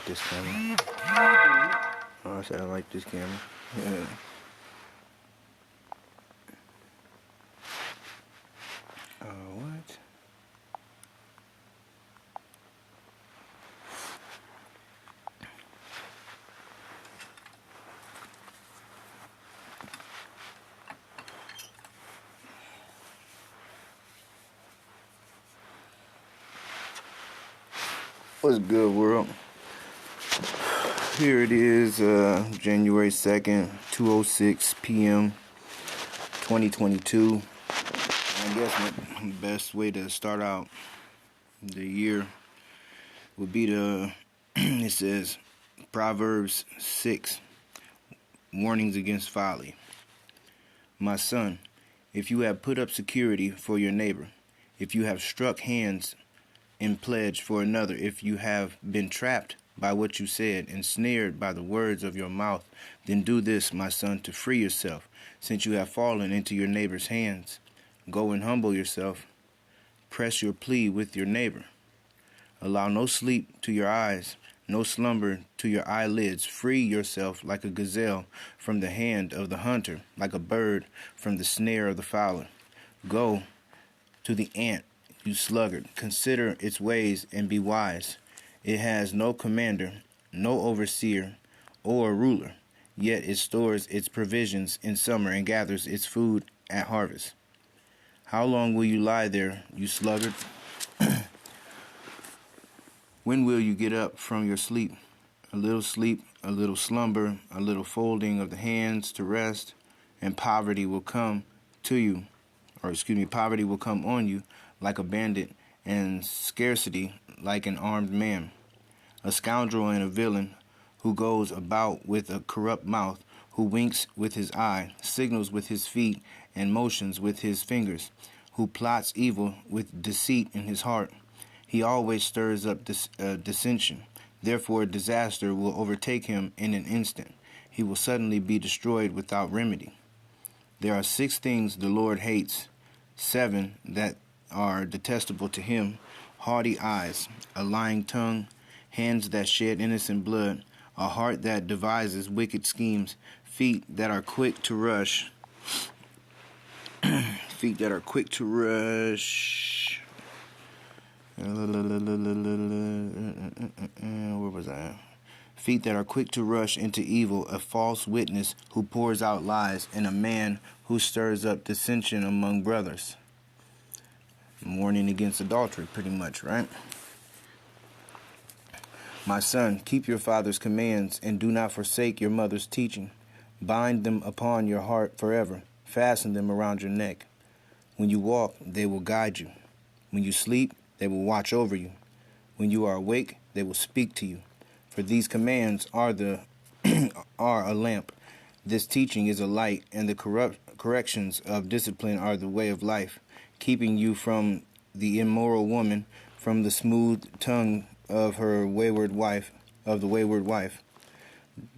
this camera. Oh, I said I like this camera. Yeah. What? What's good, world? Here it is, January 2nd, 2:06 p.m., 2022. I guess the best way to start out the year would be to, it says, Proverbs 6, warnings against folly. My son, if you have put up security for your neighbor, if you have struck hands in pledge for another, if you have been trapped by what you said and snared by the words of your mouth, then do this, my son, to free yourself, since you have fallen into your neighbor's hands. Go and humble yourself. Press your plea with your neighbor. Allow no sleep to your eyes, no slumber to your eyelids. Free yourself like a gazelle from the hand of the hunter, like a bird from the snare of the fowler. Go to the ant, you sluggard. Consider its ways and be wise. It has no commander, no overseer, or ruler, yet it stores its provisions in summer and gathers its food at harvest. How long will you lie there, you sluggard? When will you get up from your sleep? A little sleep, a little slumber, a little folding of the hands to rest, and poverty will come poverty will come on you like a bandit, and scarcity like an armed man. A scoundrel and a villain who goes about with a corrupt mouth, who winks with his eye, signals with his feet, and motions with his fingers, who plots evil with deceit in his heart. He always stirs up dissension. Therefore, disaster will overtake him in an instant. He will suddenly be destroyed without remedy. There are 6 things the Lord hates, 7 that are detestable to him: haughty eyes, a lying tongue, hands that shed innocent blood, a heart that devises wicked schemes, feet that are quick to rush, where was I? Feet that are quick to rush into evil, a false witness who pours out lies, and a man who stirs up dissension among brothers. Warning against adultery, pretty much, right? My son, keep your father's commands, and do not forsake your mother's teaching. Bind them upon your heart forever. Fasten them around your neck. When you walk, they will guide you. When you sleep, they will watch over you. When you are awake, they will speak to you. For these commands are a lamp. This teaching is a light, and the corrections of discipline are the way of life, keeping you from the immoral woman, from the smooth tongue of the wayward wife.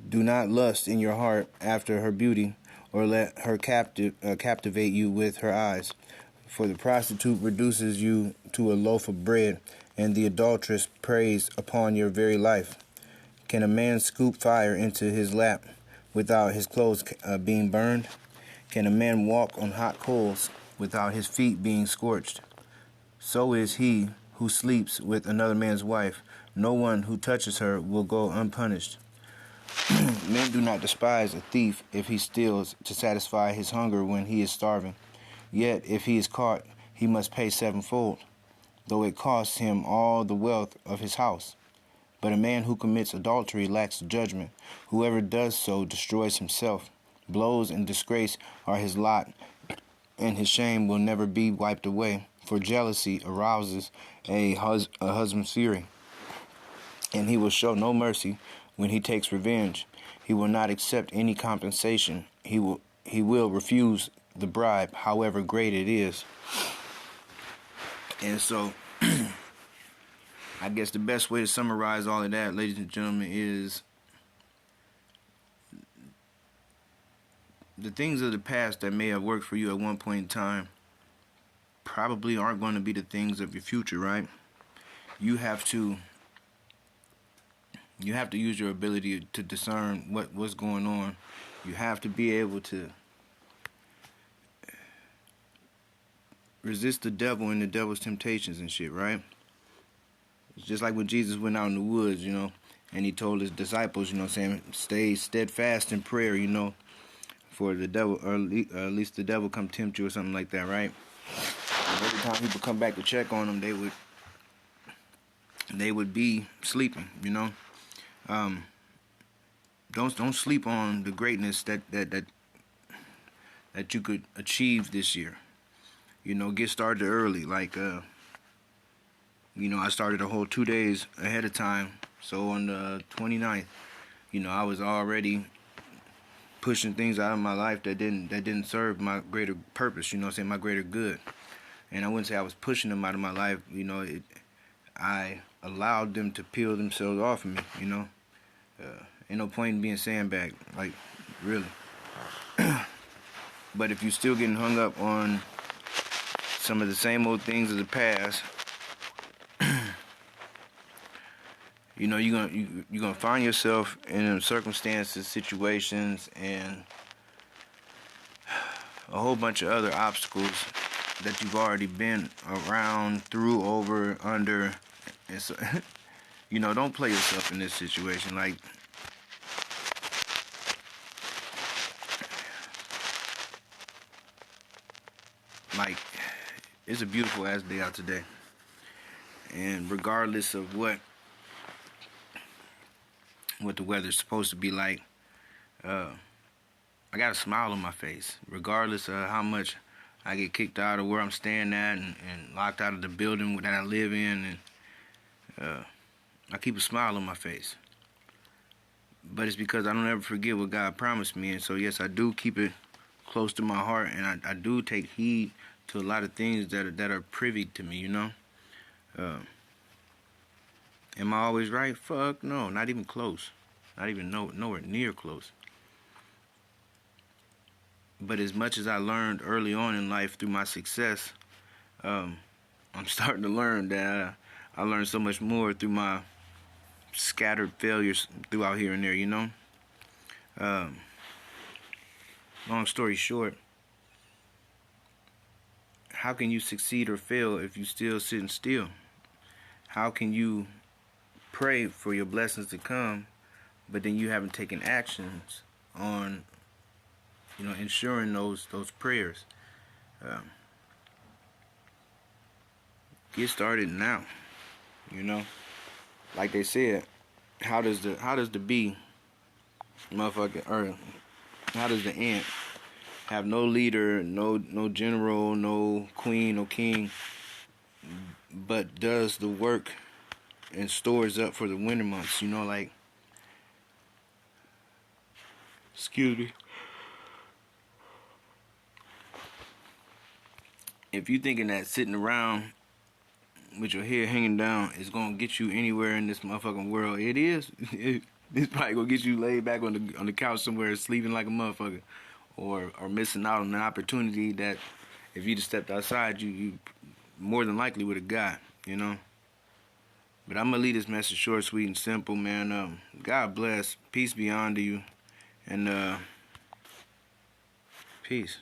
Do not lust in your heart after her beauty, or let her captivate you with her eyes. For the prostitute reduces you to a loaf of bread, and the adulteress preys upon your very life. Can a man scoop fire into his lap without his clothes being burned? Can a man walk on hot coals without his feet being scorched? So is he who sleeps with another man's wife. No one who touches her will go unpunished. Men do not despise a thief if he steals to satisfy his hunger when he is starving. Yet if he is caught, he must pay 7-fold, though it costs him all the wealth of his house. But a man who commits adultery lacks judgment. Whoever does so destroys himself. Blows and disgrace are his lot, and his shame will never be wiped away. For jealousy arouses a husband's fury, and he will show no mercy when he takes revenge. He will not accept any compensation. He will refuse the bribe, however great it is. And so, I guess the best way to summarize all of that, ladies and gentlemen, is the things of the past that may have worked for you at one point in time probably aren't going to be the things of your future, right? You have to You have to use your ability to discern what's going on. You have to be able to resist the devil and the devil's temptations and shit, right? It's just like when Jesus went out in the woods, and he told his disciples, saying, stay steadfast in prayer, for the devil, or at least the devil come tempt you or something like that, right? And every time people come back to check on them, they would be sleeping, Don't sleep on the greatness that you could achieve this year. Get started early. Like, I started a whole 2 days ahead of time. So on the 29th, I was already pushing things out of my life that didn't serve my greater purpose, my greater good. And I wouldn't say I was pushing them out of my life, I allowed them to peel themselves off of me, ain't no point in being sandbagged, like, really. But if you're still getting hung up on some of the same old things of the past, you're gonna find yourself in circumstances, situations, and a whole bunch of other obstacles that you've already been around, through, over, under, and so don't play yourself in this situation. Like, it's a beautiful ass day out today, and regardless of what the weather's supposed to be like, I got a smile on my face, regardless of how much I get kicked out of where I'm staying at and locked out of the building that I live in, and I keep a smile on my face. But it's because I don't ever forget what God promised me, and so yes, I do keep it close to my heart, and I do take heed to a lot of things that are privy to me, Am I always right? Fuck no, not even close. Not even nowhere near close. But as much as I learned early on in life through my success, I'm starting to learn that I learned so much more through my scattered failures throughout here and there, Long story short, how can you succeed or fail if you still sitting still? How can you pray for your blessings to come, but then you haven't taken actions on, ensuring those prayers? Get started now. Like they said, how does the bee, motherfucker, or how does the ant have no leader, no general, no queen, no king, but does the work and stores up for the winter months? Like, excuse me. If you thinking that sitting around with your hair hanging down is gonna get you anywhere in this motherfucking world, it is. It's probably gonna get you laid back on the couch somewhere, sleeping like a motherfucker, or missing out on an opportunity that if you just stepped outside, you more than likely would have got. But I'm gonna leave this message short, sweet, and simple, man. God bless, peace be unto you, and peace.